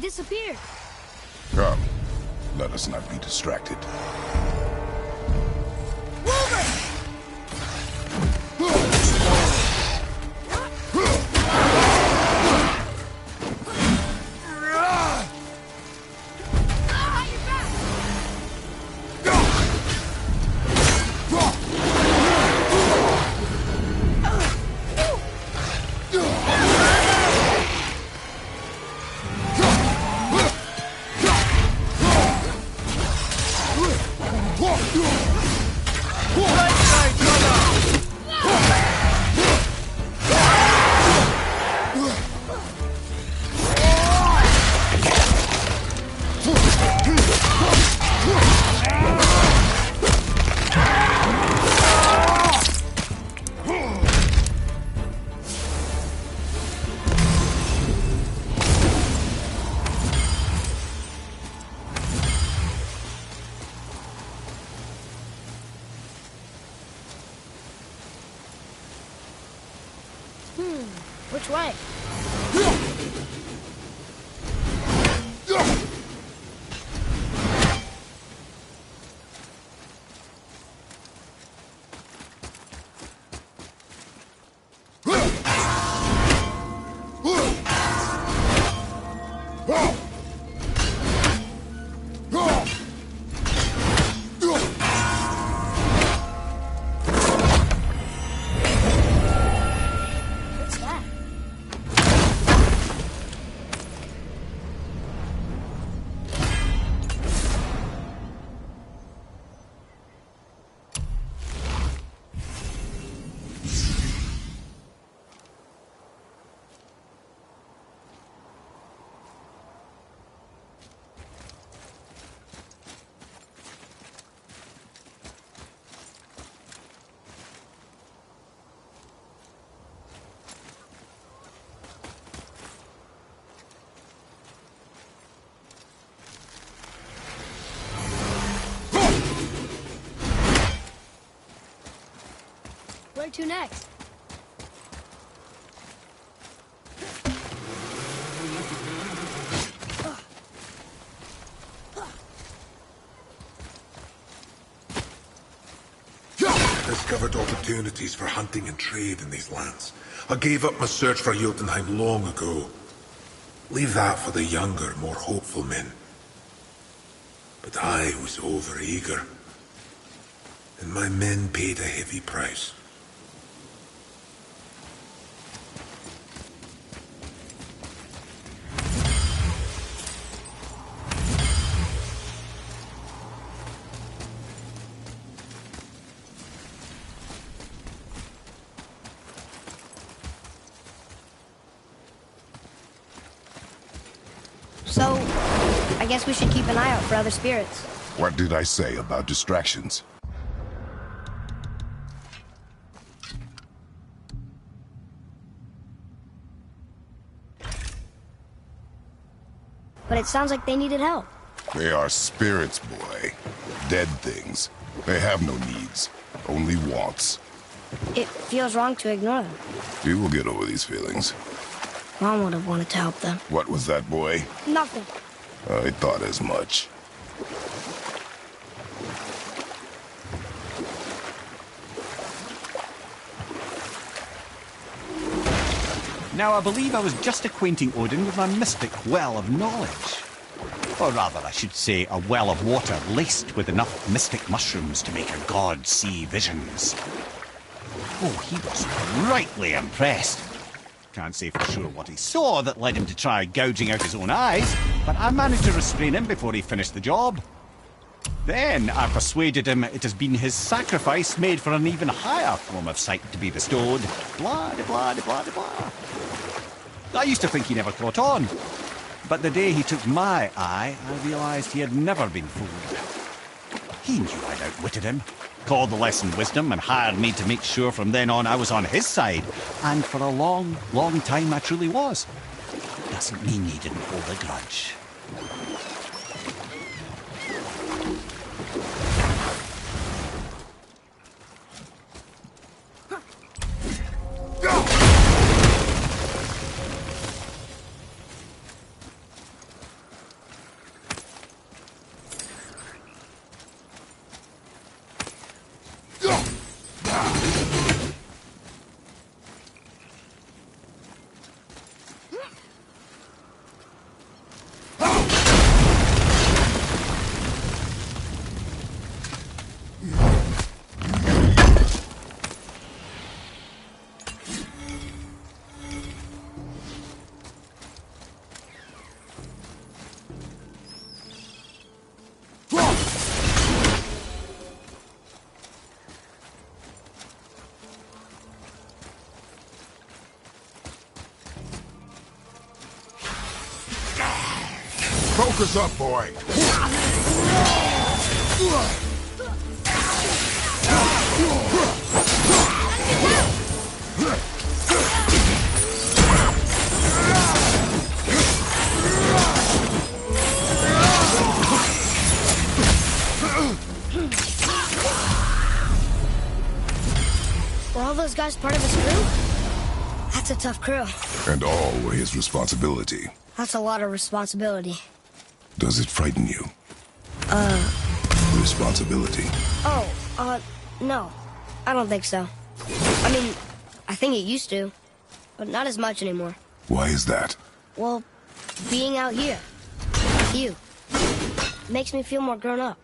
disappeared. Come, let us not be distracted. Which way? Where to next? I discovered opportunities for hunting and trade in these lands. I gave up my search for Jotunheim long ago. Leave that for the younger, more hopeful men. But I was overeager. And my men paid a heavy price. So, I guess we should keep an eye out for other spirits. What did I say about distractions? But it sounds like they needed help. They are spirits, boy. Dead things. They have no needs, only wants. It feels wrong to ignore them. You will get over these feelings. Mom would have wanted to help them. What was that, boy? Nothing. I thought as much. Now, I believe I was just acquainting Odin with my mystic well of knowledge. Or rather, I should say, a well of water laced with enough mystic mushrooms to make a god see visions. Oh, he was rightly impressed. Can't say for sure what he saw that led him to try gouging out his own eyes, but I managed to restrain him before he finished the job. Then I persuaded him it has been his sacrifice made for an even higher form of sight to be bestowed. Blah, de blah, de blah, de blah. I used to think he never caught on, but the day he took my eye, I realized he had never been fooled. He knew I'd outwitted him, called the lesson wisdom, and hired me to make sure from then on I was on his side. And for a long, long time I truly was. Doesn't mean he didn't hold a grudge. Focus up, boy. Were all those guys part of his crew? That's a tough crew. And all were his responsibility. That's a lot of responsibility. Does it frighten you? Responsibility. No. I don't think so. I mean, I think it used to, but not as much anymore. Why is that? Well, being out here, with you, makes me feel more grown up.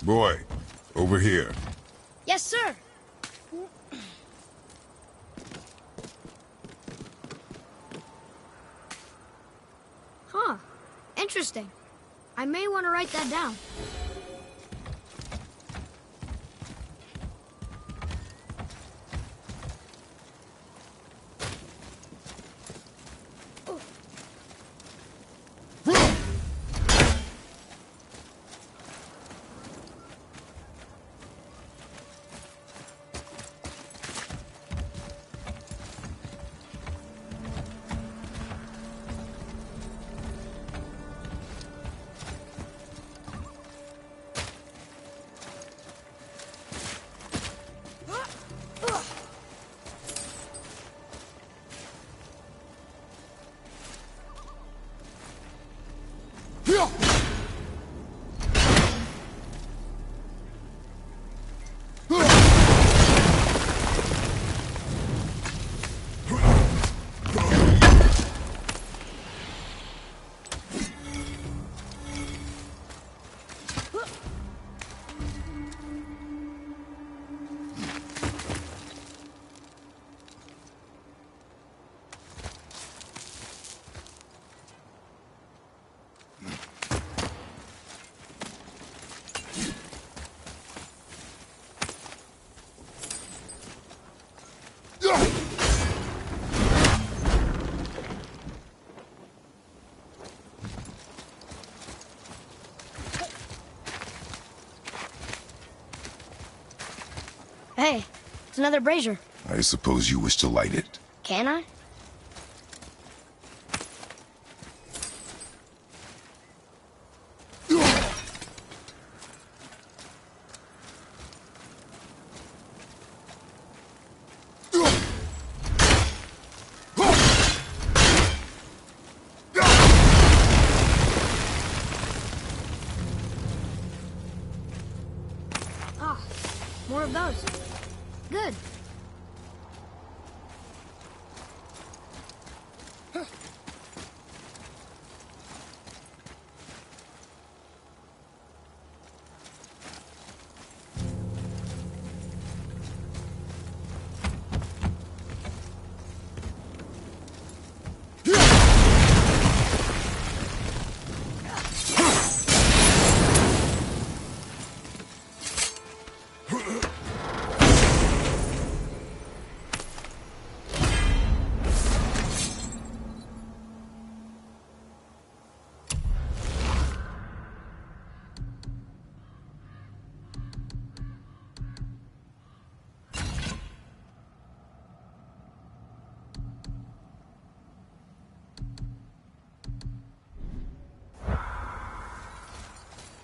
Boy, over here. Yes, sir. Huh. Interesting. I may want to write that down. Hey, it's another brazier. I suppose you wish to light it. Can I? Ah, more of those. Good.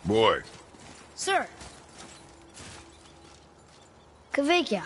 Boy, Sir. Kvekia.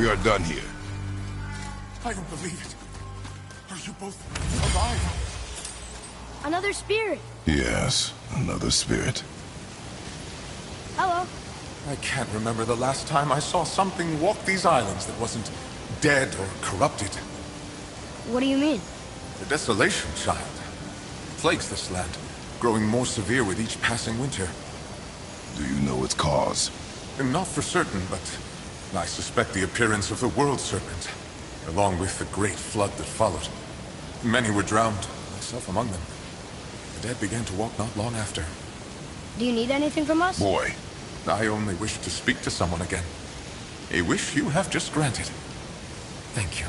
we are done here. I don't believe it. Are you both alive? Another spirit. Yes, another spirit. Hello. I can't remember the last time I saw something walk these islands that wasn't dead or corrupted. What do you mean? The desolation, child, plagues this land, growing more severe with each passing winter. Do you know its cause? Not for certain, but I suspect the appearance of the World Serpent, along with the great flood that followed. Many were drowned, myself among them. The dead began to walk not long after. Do you need anything from us? Boy, I only wish to speak to someone again. A wish you have just granted. Thank you.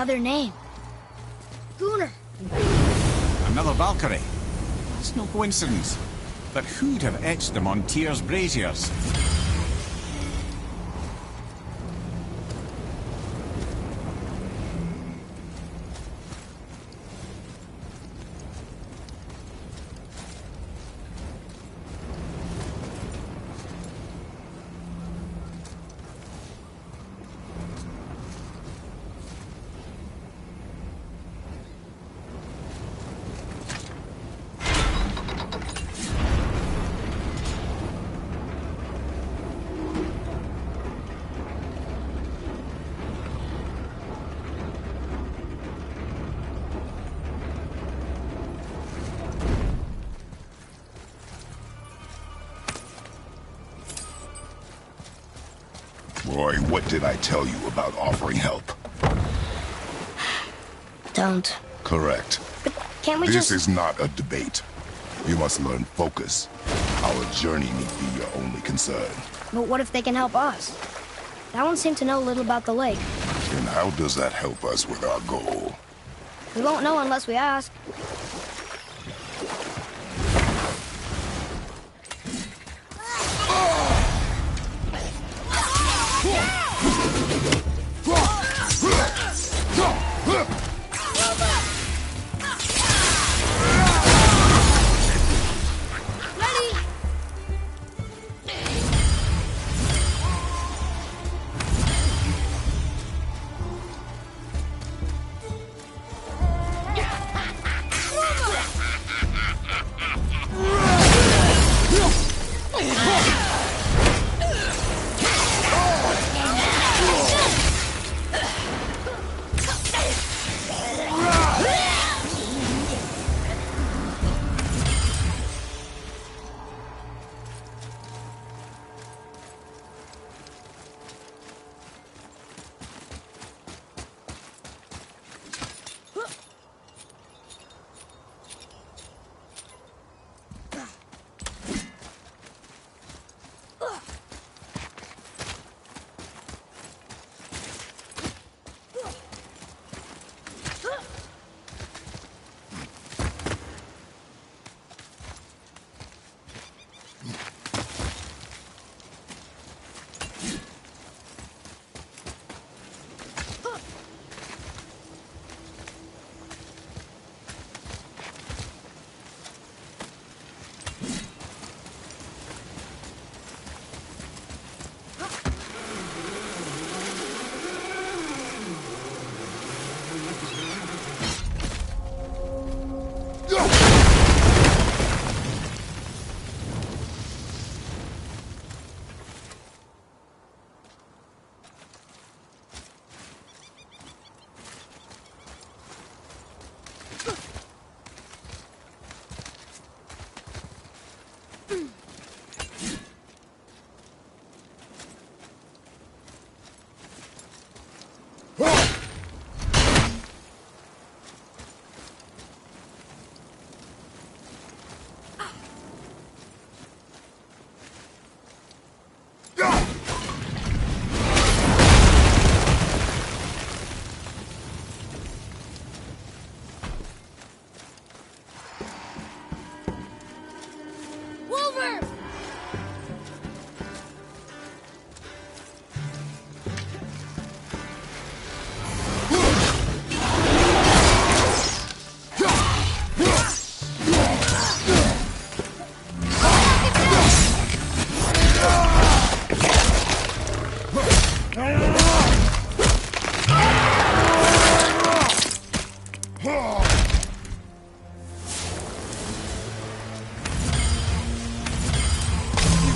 another name. Gunnar. Another Valkyrie. That's no coincidence. But who'd have etched them on Tyr's braziers? Roy, what did I tell you about offering help? Don't. Correct. But can't we This just... is not a debate. You must learn focus. Our journey need be your only concern. But what if they can help us? That one seemed to know a little about the lake. And how does that help us with our goal? We won't know unless we ask.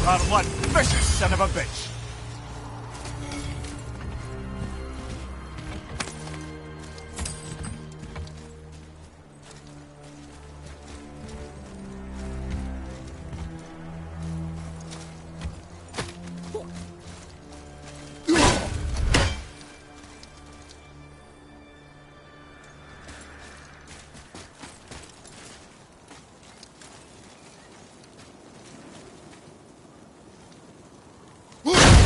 are one vicious son of a bitch. Whoa!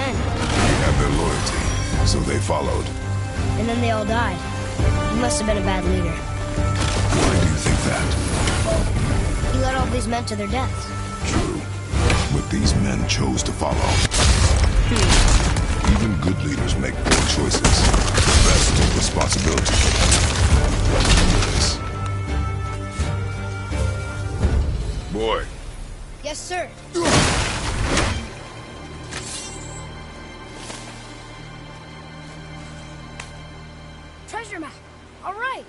men. He had their loyalty, so they followed. And then they all died. He must have been a bad leader. Why do you think that? He led all these men to their deaths. True. But these men chose to follow. Even good leaders make poor choices. The best take responsibility. Yes. Boy. Yes, sir. Treasure map. All right.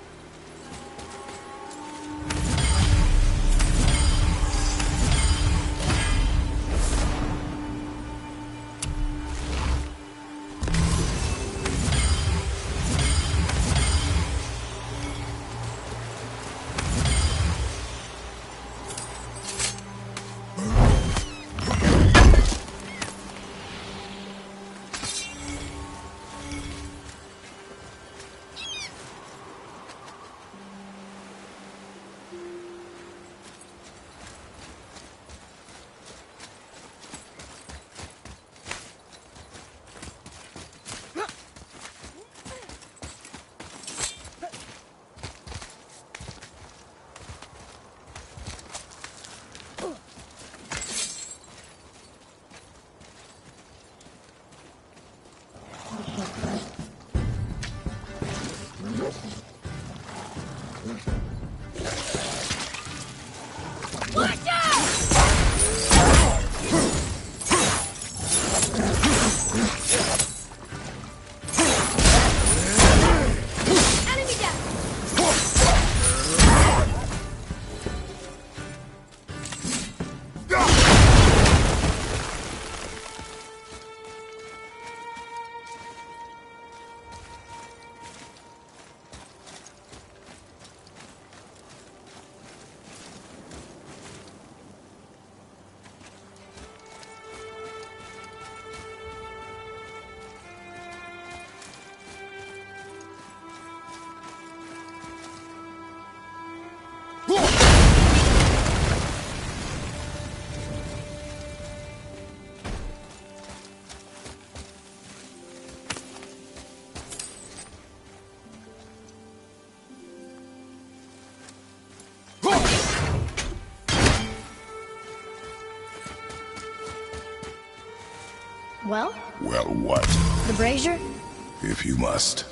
Well? Well, what? The brazier? If you must.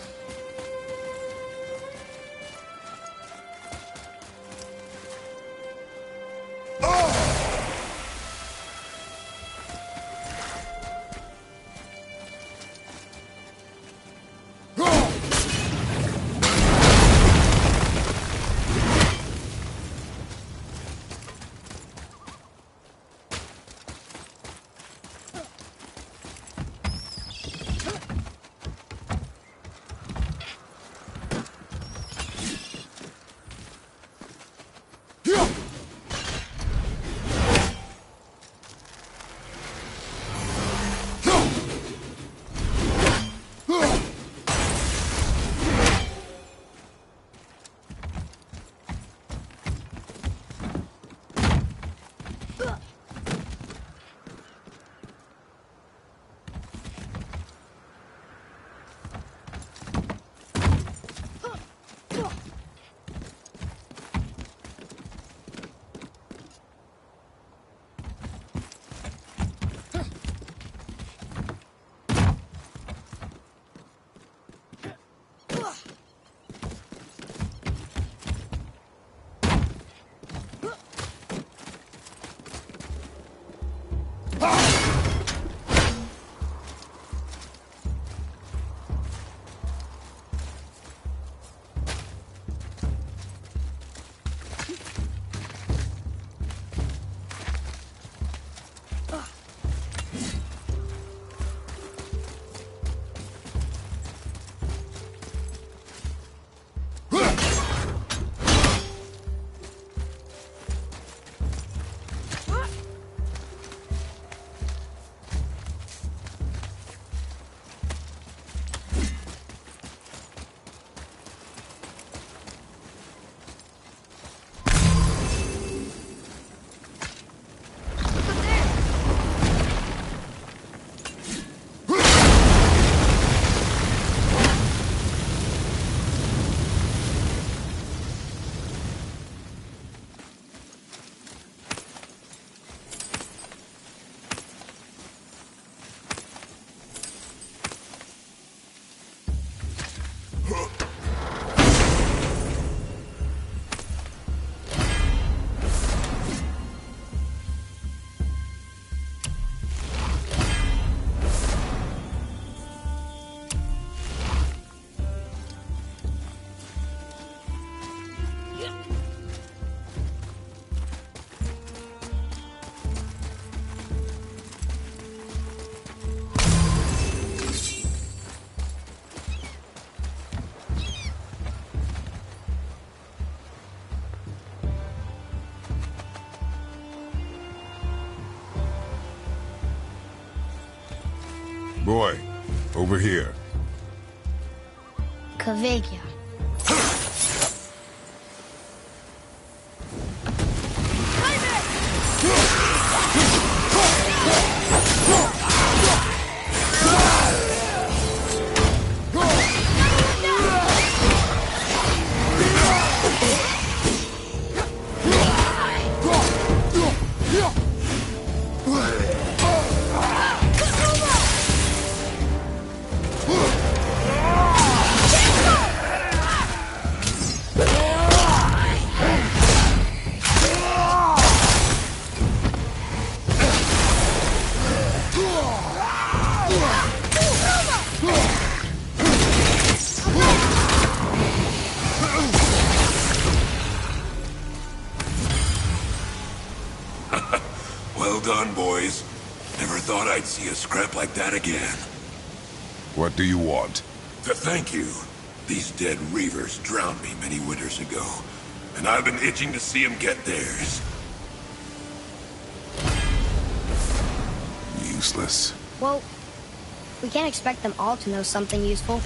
Boy, over here. Kvegia. Well done, boys. Never thought I'd see a scrap like that again. What do you want? To thank you. These dead reavers drowned me many winters ago, and I've been itching to see them get theirs. Useless. Well, we can't expect them all to know something useful.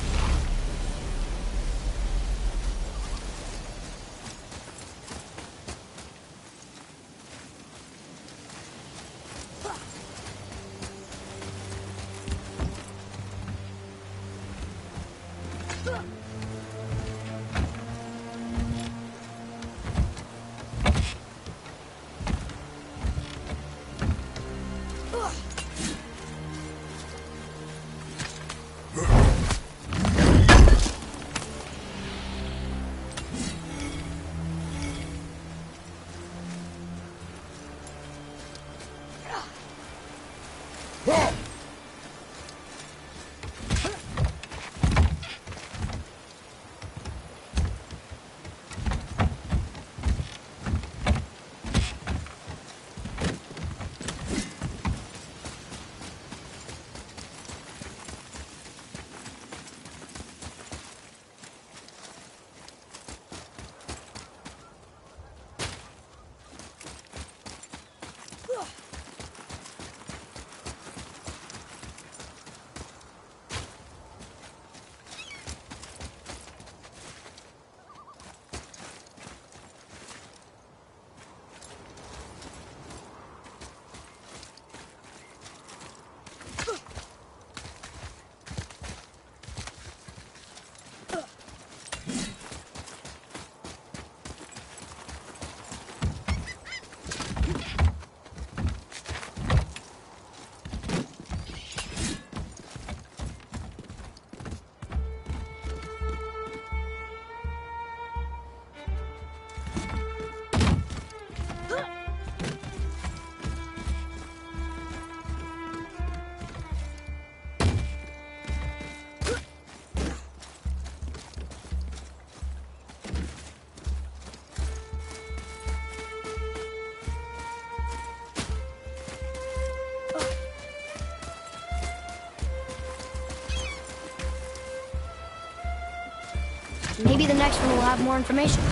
Maybe the next one will have more information.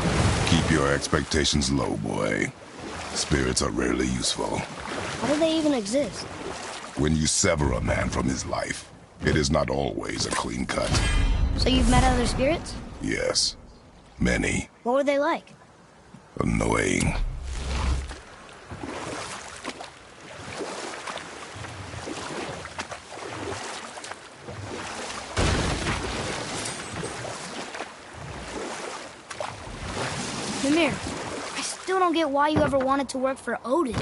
Keep your expectations low, boy. Spirits are rarely useful. How do they even exist? When you sever a man from his life, it is not always a clean cut. So you've met other spirits? Yes. Many. What were they like? Annoying. Mimir, I still don't get why you ever wanted to work for Odin.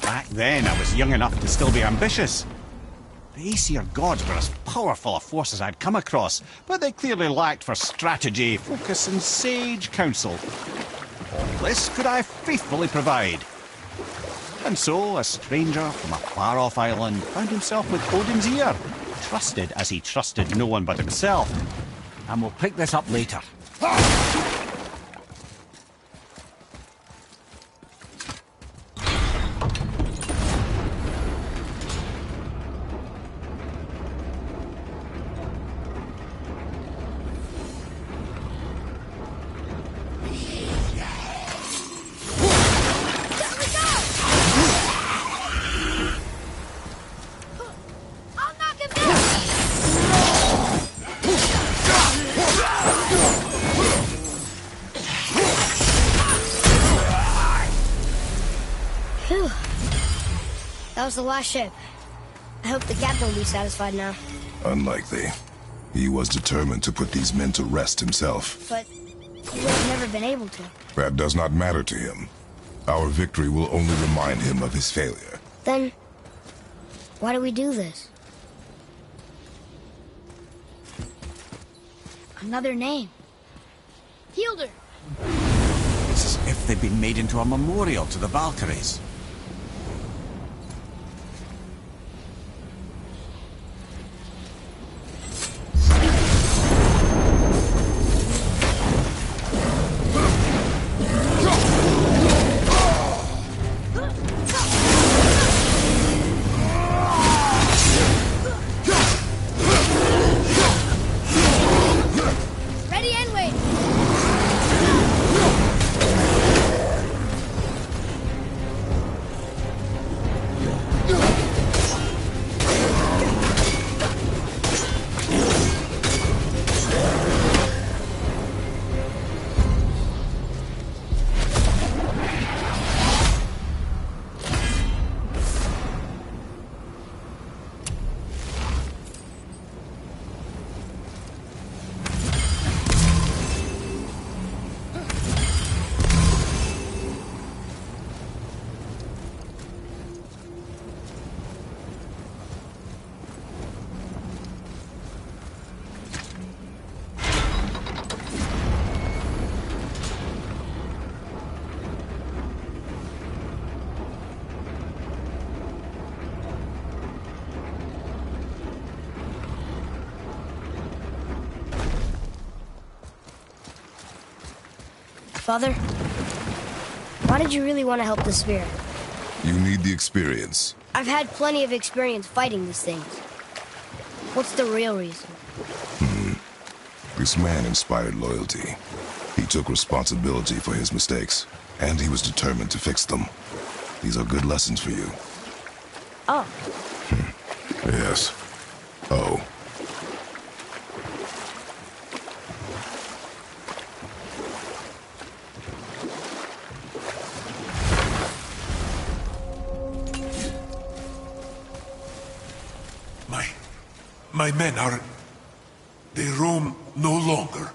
Back then, I was young enough to still be ambitious. The Aesir gods were as powerful a force as I'd come across, but they clearly lacked for strategy, focus, and sage counsel. All this could I faithfully provide. And so, a stranger from a far-off island found himself with Odin's ear, trusted as he trusted no one but himself. And we'll pick this up later. I'll knock him down! That was the last ship. I hope the captain will be satisfied now. Unlikely. He was determined to put these men to rest himself. But he would have never been able to. That does not matter to him. Our victory will only remind him of his failure. Then, why do we do this? Another name. Fielder! It's as if they've been made into a memorial to the Valkyries. Ready and wait! Father, why did you really want to help the Spear? You need the experience. I've had plenty of experience fighting these things. What's the real reason? This man inspired loyalty. He took responsibility for his mistakes, and he was determined to fix them. These are good lessons for you. Oh, Yes. Oh. My men are... They roam no longer.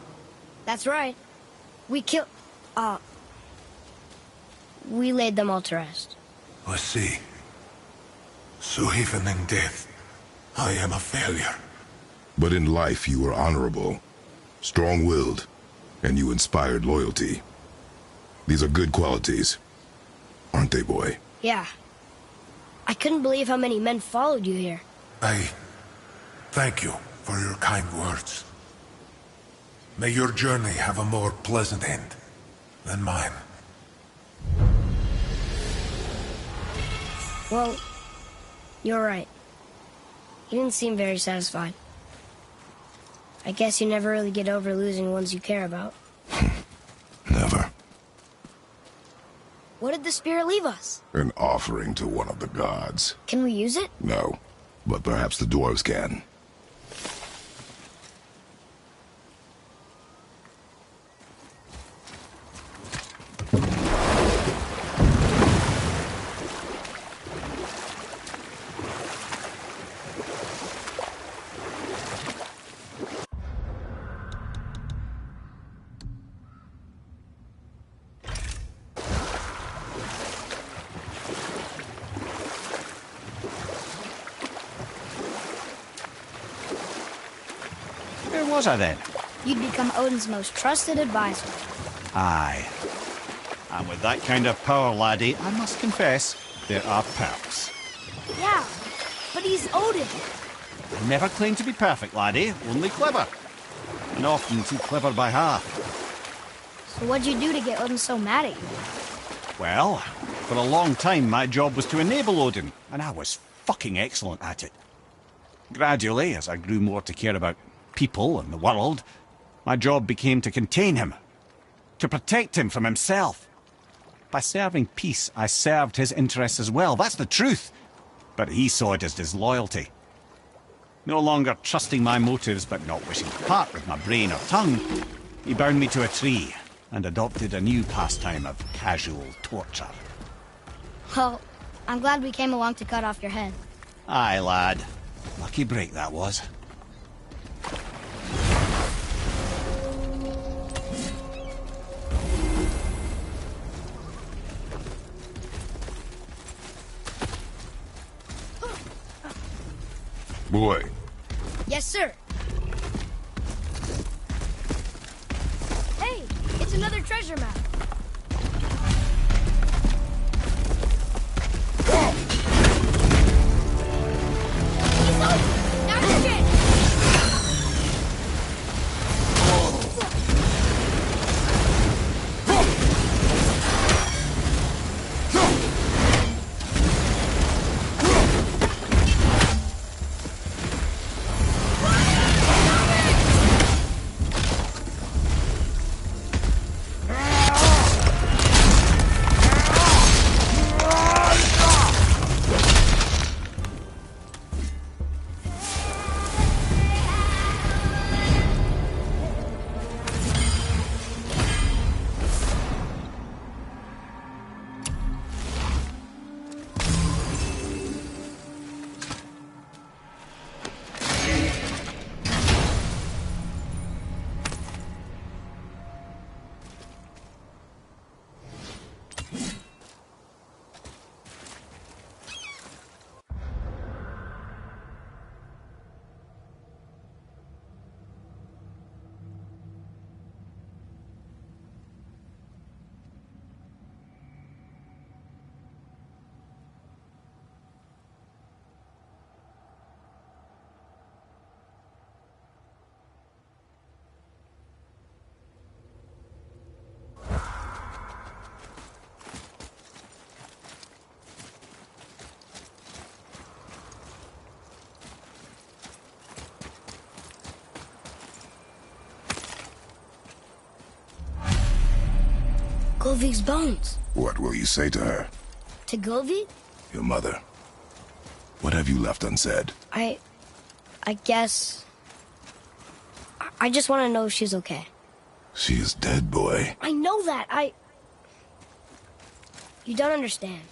that's right. We laid them all to rest. I see. So even in death, I am a failure. But in life you were honorable, strong-willed, and you inspired loyalty. These are good qualities, aren't they, boy? Yeah. I couldn't believe how many men followed you here. I thank you for your kind words. May your journey have a more pleasant end than mine. Well, you're right. You didn't seem very satisfied. I guess you never really get over losing ones you care about. Never. What did the Spear leave us? An offering to one of the gods. Can we use it? No, but perhaps the dwarves can. Where was I then? You'd become Odin's most trusted advisor. Aye. And with that kind of power, laddie, I must confess, there are perks. Yeah, but he's Odin. I never claimed to be perfect, laddie, only clever. And often too clever by half. So what'd you do to get Odin so mad at you? Well, for a long time my job was to enable Odin, and I was fucking excellent at it. Gradually, as I grew more to care about people and the world, my job became to contain him, to protect him from himself. By serving peace, I served his interests as well, that's the truth. But he saw it as disloyalty. No longer trusting my motives, but not wishing to part with my brain or tongue, he bound me to a tree and adopted a new pastime of casual torture. Well, I'm glad we came along to cut off your head. Aye, lad. Lucky break that was. Boy, Yes, sir. Hey, it's another treasure map. He's over! Now you're dead! Govig's bones. what will you say to her? To Govig? Your mother. What have you left unsaid? I guess... I just want to know if she's okay. She is dead, boy. I know that. You don't understand.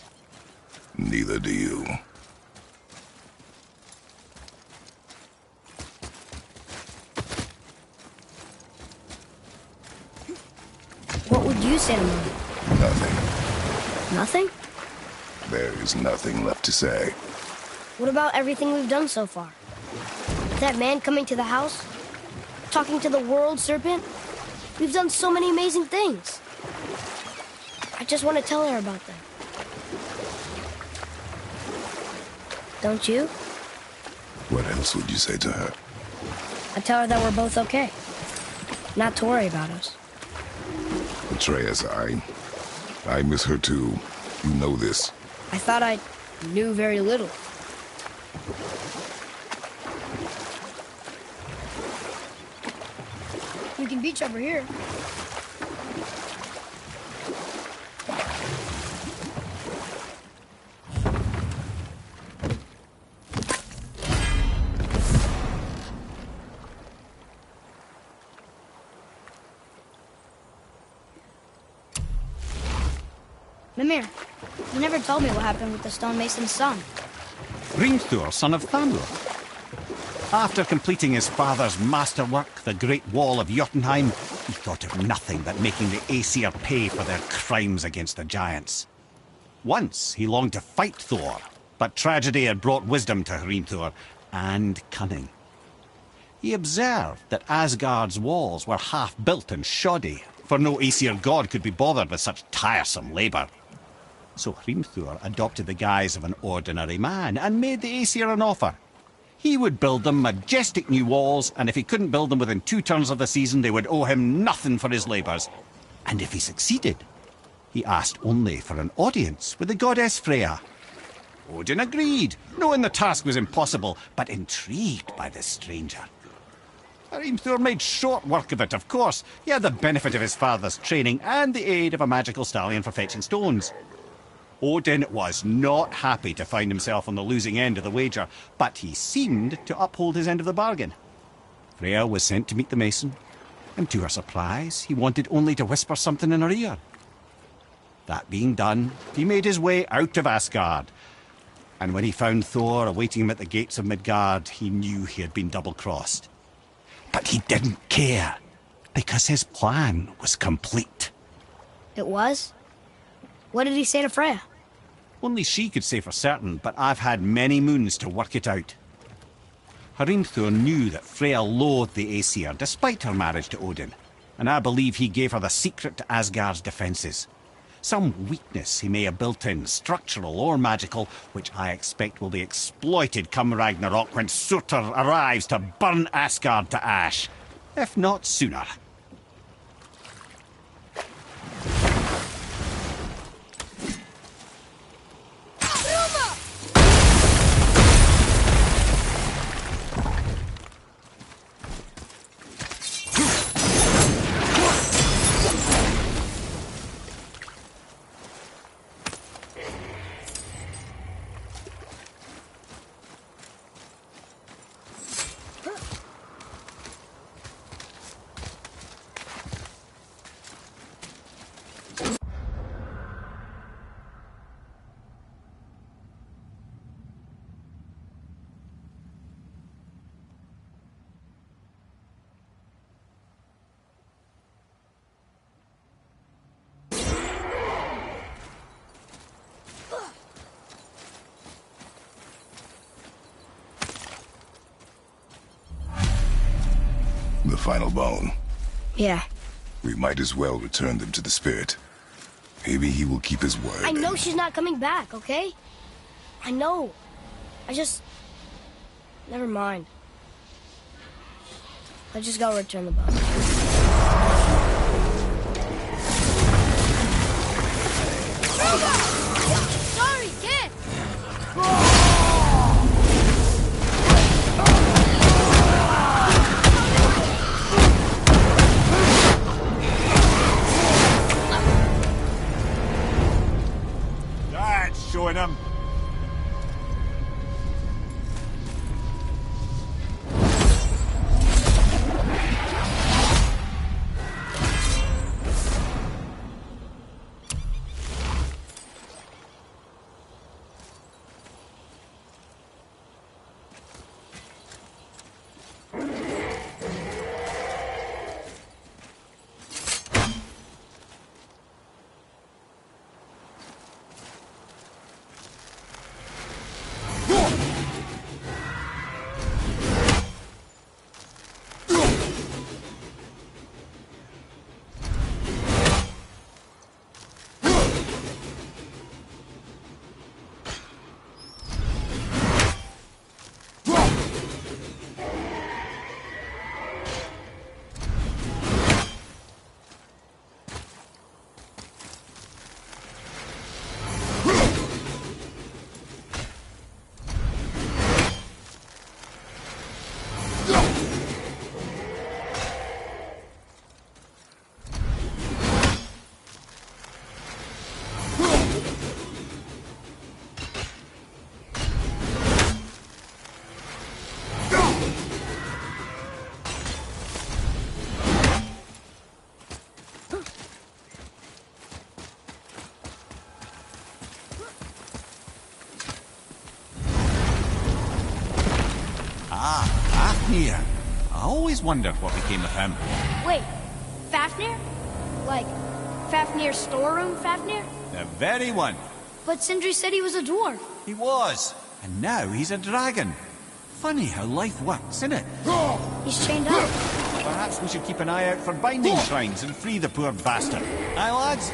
Neither do you. What would you say to Mother? Nothing. Nothing? There is nothing left to say. What about everything we've done so far? That man coming to the house? Talking to the world serpent? We've done so many amazing things. I just want to tell her about them. Don't you? What else would you say to her? I tell her that we're both okay. Not to worry about us. Atreus, I miss her too. You know this. I thought I knew very little. We can beach over here. Mimir, you never told me what happened with the stonemason's son. Hrimthur, son of Thamur. After completing his father's masterwork, the Great Wall of Jotunheim, he thought of nothing but making the Aesir pay for their crimes against the giants. Once he longed to fight Thor, but tragedy had brought wisdom to Hrimthur, and cunning. He observed that Asgard's walls were half-built and shoddy, for no Aesir god could be bothered with such tiresome labour. So Hrimthur adopted the guise of an ordinary man and made the Aesir an offer. He would build them majestic new walls, and if he couldn't build them within 2 turns of the season, they would owe him nothing for his labours. And if he succeeded, he asked only for an audience with the goddess Freya. Odin agreed, knowing the task was impossible, but intrigued by the stranger. Hrimthur made short work of it, of course. He had the benefit of his father's training and the aid of a magical stallion for fetching stones. Odin was not happy to find himself on the losing end of the wager, but he seemed to uphold his end of the bargain. Freya was sent to meet the mason, and to her surprise, he wanted only to whisper something in her ear. That being done, he made his way out of Asgard, And when he found Thor awaiting him at the gates of Midgard, he knew he had been double-crossed. But he didn't care, because his plan was complete. It was? What did he say to Freya? Only she could say for certain, but I've had many moons to work it out. Hrimthur knew that Freya loathed the Aesir, despite her marriage to Odin, and I believe he gave her the secret to Asgard's defences. Some weakness he may have built in, structural or magical, which I expect will be exploited come Ragnarok when Surtur arrives to burn Asgard to ash. If not sooner. The final bone. Yeah. We might as well return them to the spirit. Maybe he will keep his word. I know she's not coming back, okay? I know. Never mind. Let's just go return the boat. Sorry, kid! That's showing him. Fafnir. I always wondered what became of him. Wait, Fafnir? Like, Fafnir's storeroom Fafnir? The very one. But Sindri said he was a dwarf. He was. And now he's a dragon. Funny how life works, isn't it? He's chained up. Perhaps we should keep an eye out for binding shrines and free the poor bastard. Aye, lads?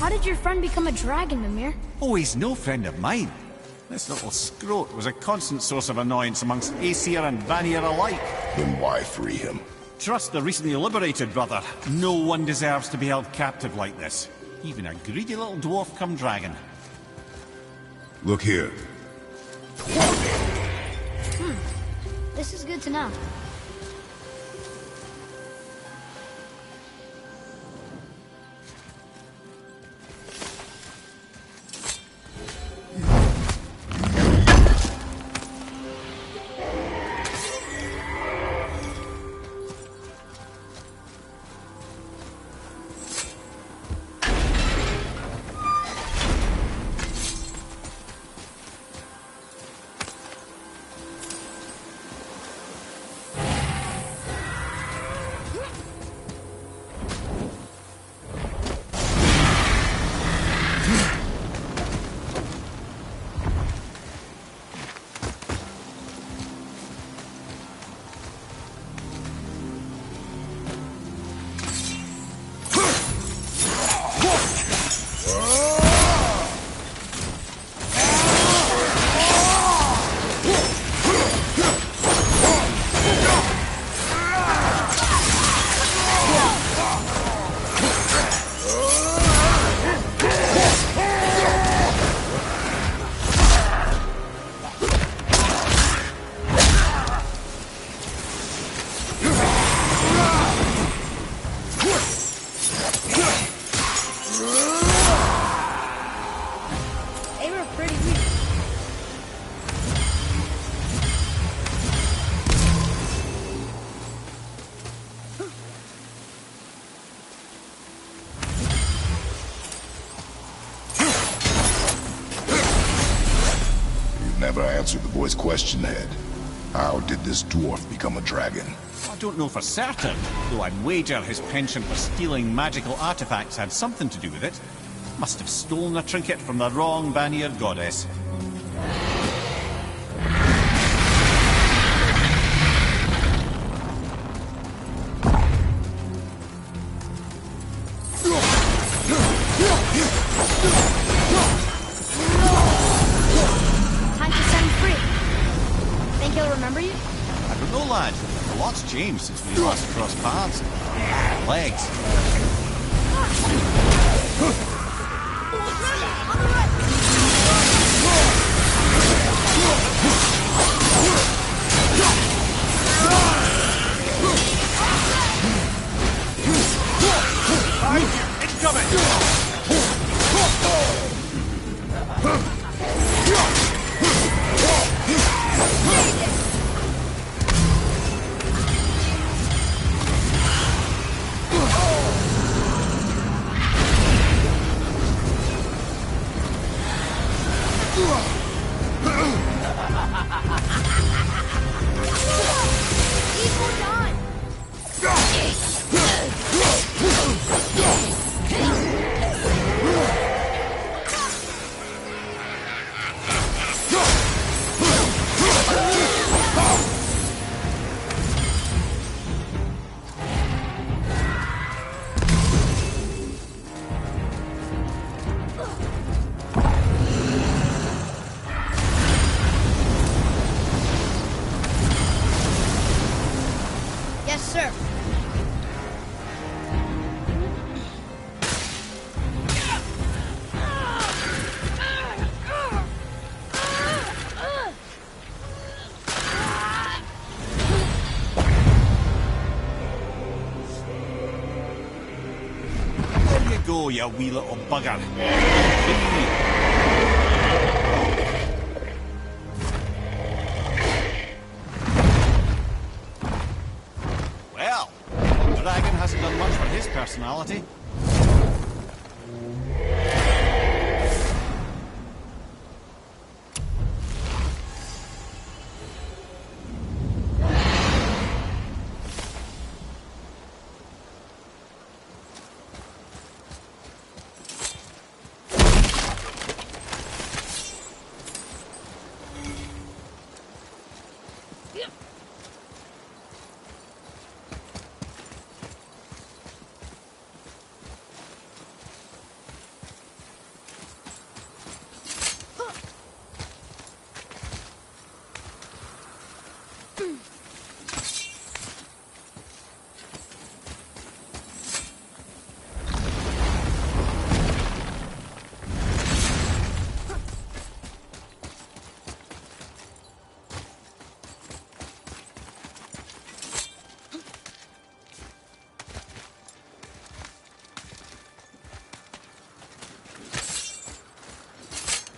How did your friend become a dragon, Mimir? Oh, he's no friend of mine. This little scrote was a constant source of annoyance amongst Aesir and Vanir alike. Then why free him? Trust the recently liberated, brother. No one deserves to be held captive like this. Even a greedy little dwarf come dragon. Look here. This is good to know. Never answered the boy's question, Head. How did this dwarf become a dragon? I don't know for certain, though I'd wager his penchant for stealing magical artifacts had something to do with it. Must have stolen a trinket from the wrong Vanir goddess. Changed since we last crossed paths. Legs. Go, you wee little bugger. Well, the dragon hasn't done much for his personality.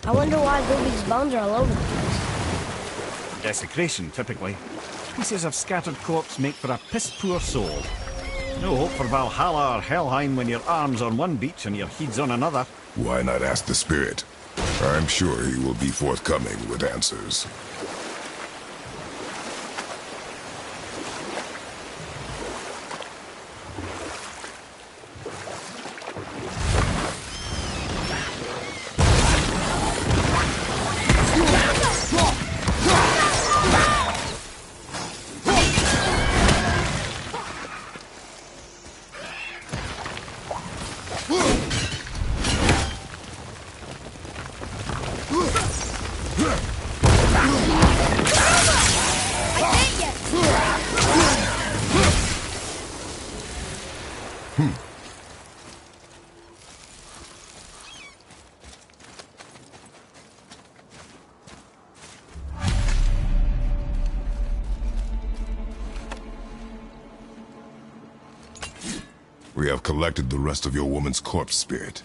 I wonder why Gulvig's bones are all over the place. Desecration, typically. Pieces of scattered corpse make for a piss-poor soul. No hope for Valhalla or Helheim when your arm's on one beach and your head's on another. Why not ask the spirit? I'm sure he will be forthcoming with answers. We have collected the rest of your woman's corpse spirit.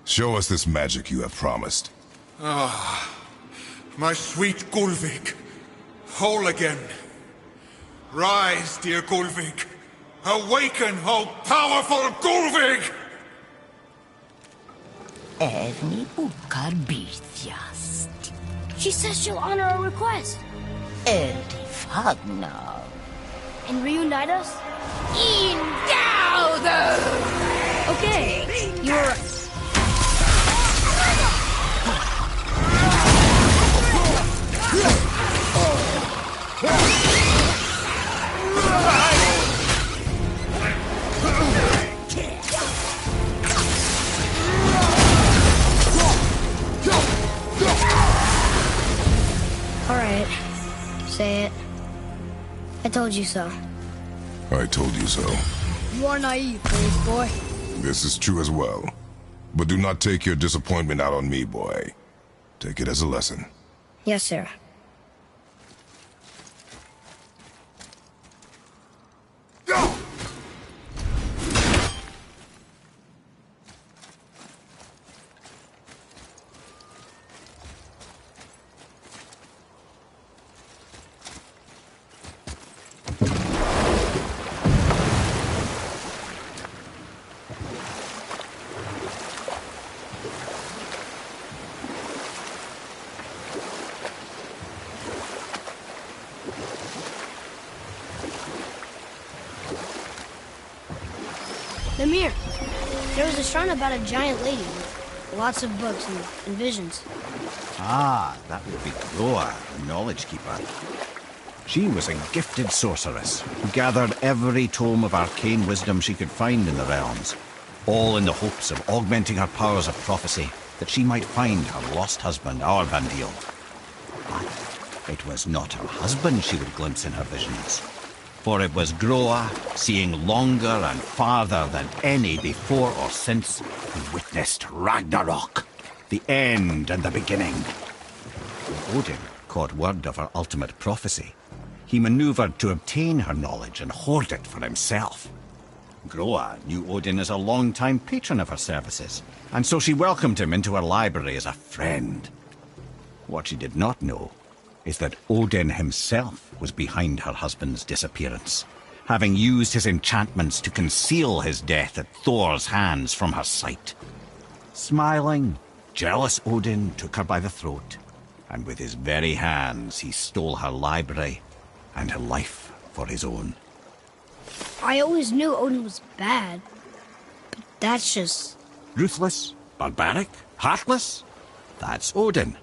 Show us this magic you have promised. My sweet Gulvig. Whole again. Rise, dear Gulvig. Awaken, O powerful Gulvig! Erni bukar bitjast. She says she'll honor our request. Erdi fagnar. And reunite us? Indauder! Okay, you were right. All right, say it. I told you so. I told you so. You are naive, brave boy. This is true as well. But do not take your disappointment out on me, boy. Take it as a lesson. Yes, sir. Lemire, there was a shrine about a giant lady with lots of books and visions. Ah, that would be Groa, the Knowledge Keeper. She was a gifted sorceress who gathered every tome of arcane wisdom she could find in the realms, all in the hopes of augmenting her powers of prophecy, that she might find her lost husband, Aurbandil. But it was not her husband she would glimpse in her visions, for it was Groa, seeing longer and farther than any before or since, who witnessed Ragnarok, the end and the beginning. When Odin caught word of her ultimate prophecy, he maneuvered to obtain her knowledge and hoard it for himself. Groa knew Odin as a long-time patron of her services, and so she welcomed him into her library as a friend. What she did not know is that Odin himself was behind her husband's disappearance, having used his enchantments to conceal his death at Thor's hands from her sight. Smiling, jealous Odin took her by the throat, and with his very hands he stole her library and her life for his own. I always knew Odin was bad, but that's just... Ruthless, barbaric, heartless? That's Odin.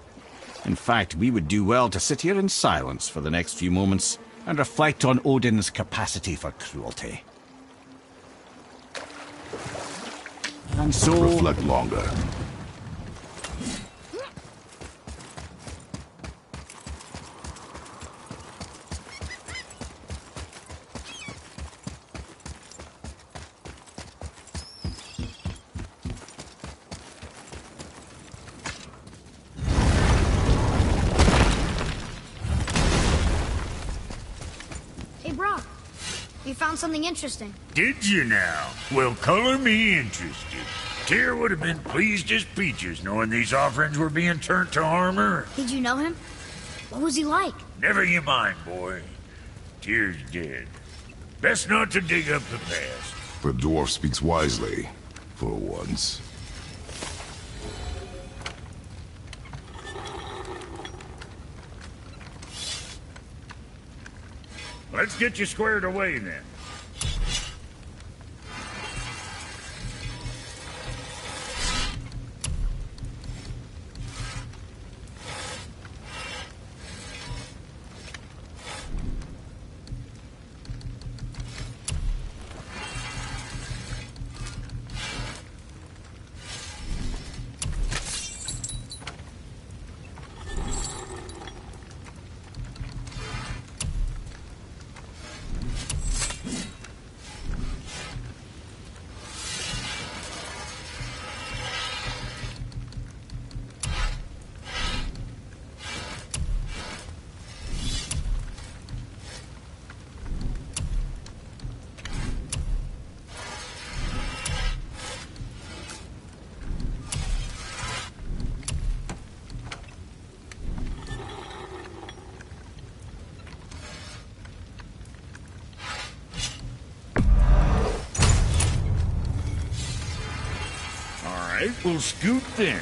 In fact, we would do well to sit here in silence for the next few moments and reflect on Odin's capacity for cruelty. And so... Reflect longer. Hey, Brock, we found something interesting. Did you now? Well, color me interested. Tyr would have been pleased as peaches knowing these offerings were being turned to armor. Did you know him? What was he like? Never you mind, boy. Tyr's dead. Best not to dig up the past. The dwarf speaks wisely, for once. Let's get you squared away, then. All right, we'll scoot then.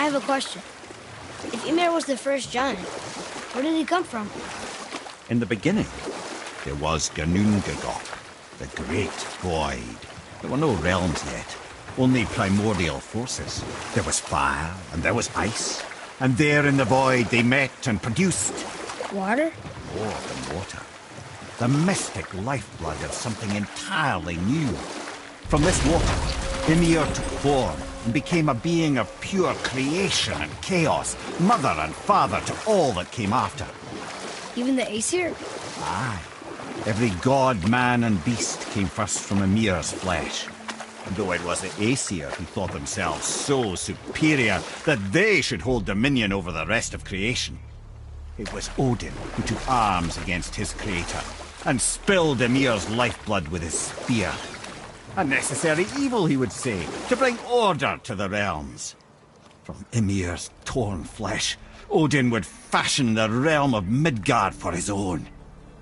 have a question. If Ymir was the first giant, where did he come from? In the beginning, there was Ginnungagap, the Great Void. There were no realms yet, only primordial forces. There was fire, and there was ice. And there in the void they met and produced Water? more than water. The mystic lifeblood of something entirely new. From this water, Ymir took form and became a being of pure creation and chaos, mother and father to all that came after. Even the Aesir? Aye. Every god, man, and beast came first from Ymir's flesh. Though it was the Aesir who thought themselves so superior that they should hold dominion over the rest of creation. It was Odin who took arms against his creator and spilled Ymir's lifeblood with his spear. A necessary evil, he would say, to bring order to the realms. From Ymir's torn flesh, Odin would fashion the realm of Midgard for his own.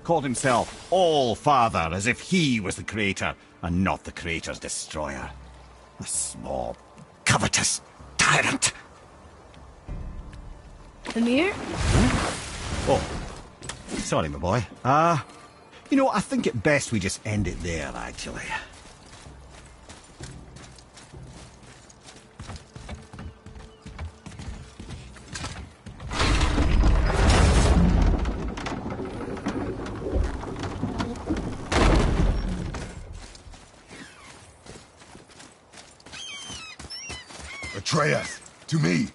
Called himself All-Father, as if he was the creator and not the creator's destroyer. A small, covetous tyrant. Ymir? Oh, sorry, my boy. You know, I think it best we just end it there, actually. Atreus, to me!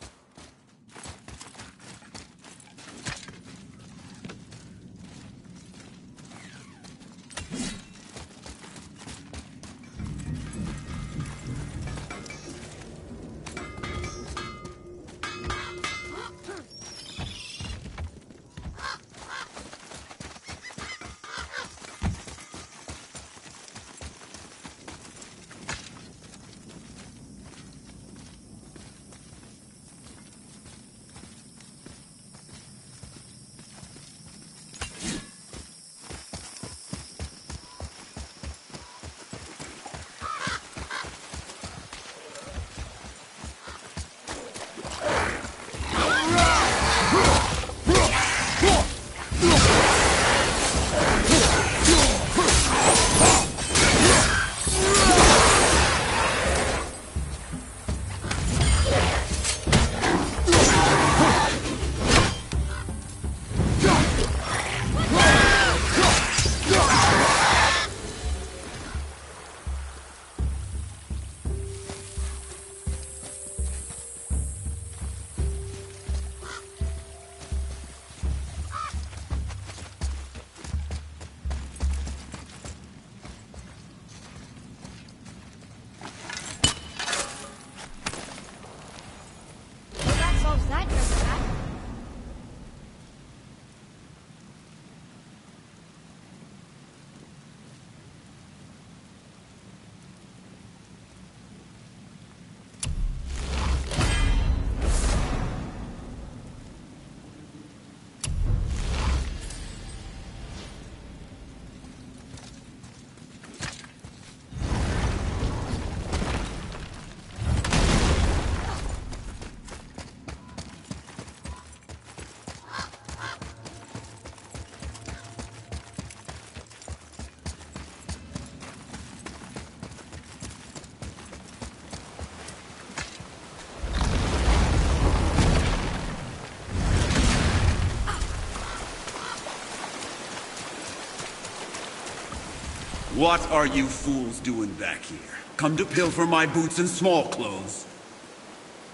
What are you fools doing back here? Come to pilfer my boots and small clothes?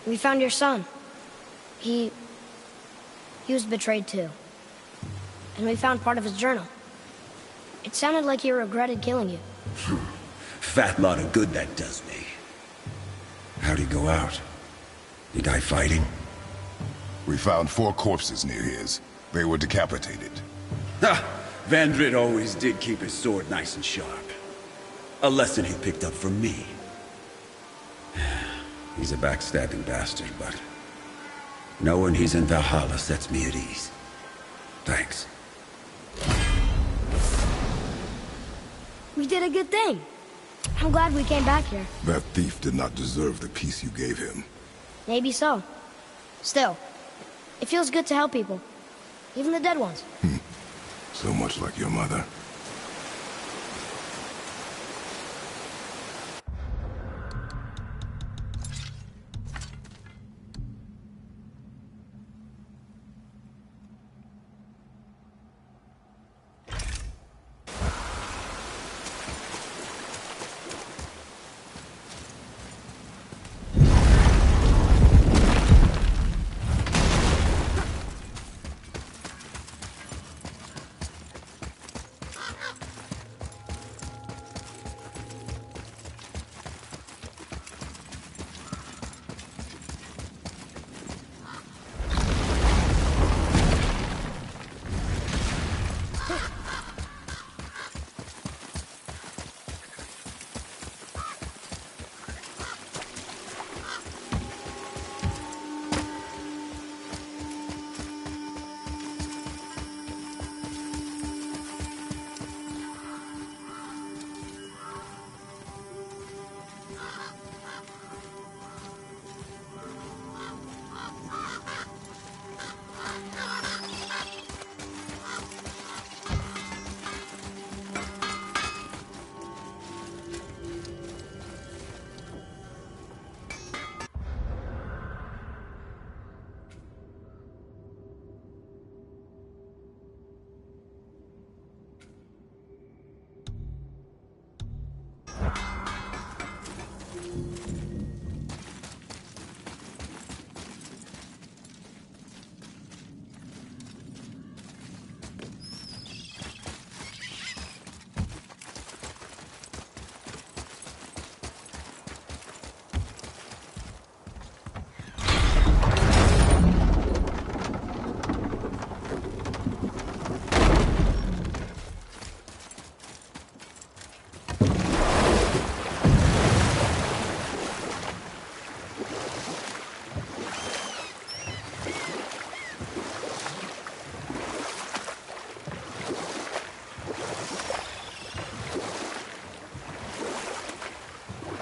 We found your son. He was betrayed too. And we found part of his journal. It sounded like he regretted killing you. Fat lot of good that does me. How'd he go out? He die fighting? We found 4 corpses near his. They were decapitated. Ha! Vandrit always did keep his sword nice and sharp. A lesson he picked up from me. He's a backstabbing bastard, but knowing he's in Valhalla sets me at ease. Thanks. We did a good thing. I'm glad we came back here. That thief did not deserve the peace you gave him. Maybe so. Still, it feels good to help people. Even the dead ones. So much like your mother.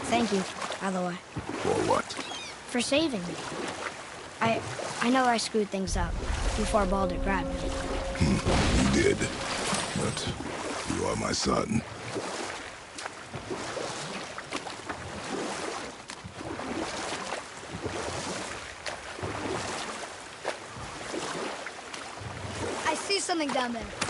Thank you, by the way. For what? For saving me. I know I screwed things up before Baldur grabbed me. You did. But you are my son. I see something down there.